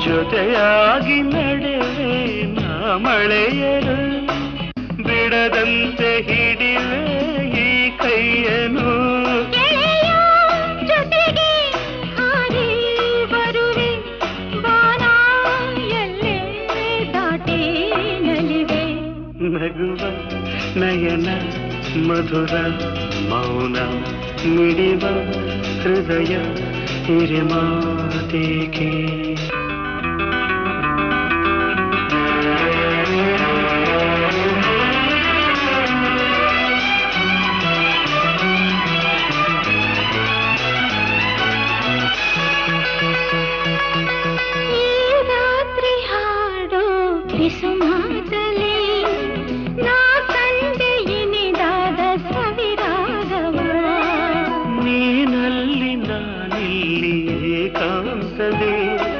ಜೊತೆಯಾಗಿ ನಡೆವೆ ನಾ ಮಳೆಯರು ಬಿಡದಂತೆ ಹಿಡಿವೆ ಈ ಕೈಯನು ಜೊತೆಗೆ ಹಾರಿ ಬರುವೆ ಬಾನ ಎಲ್ಲೇ ದಾಟಿ ನಲಿವೆ ನಗುವ ನಯನ ಮಧುರ ಮೌನ ಮಿಡಿವ ಹೃದಯ ಹಿರಿಮಾತೇಕೆ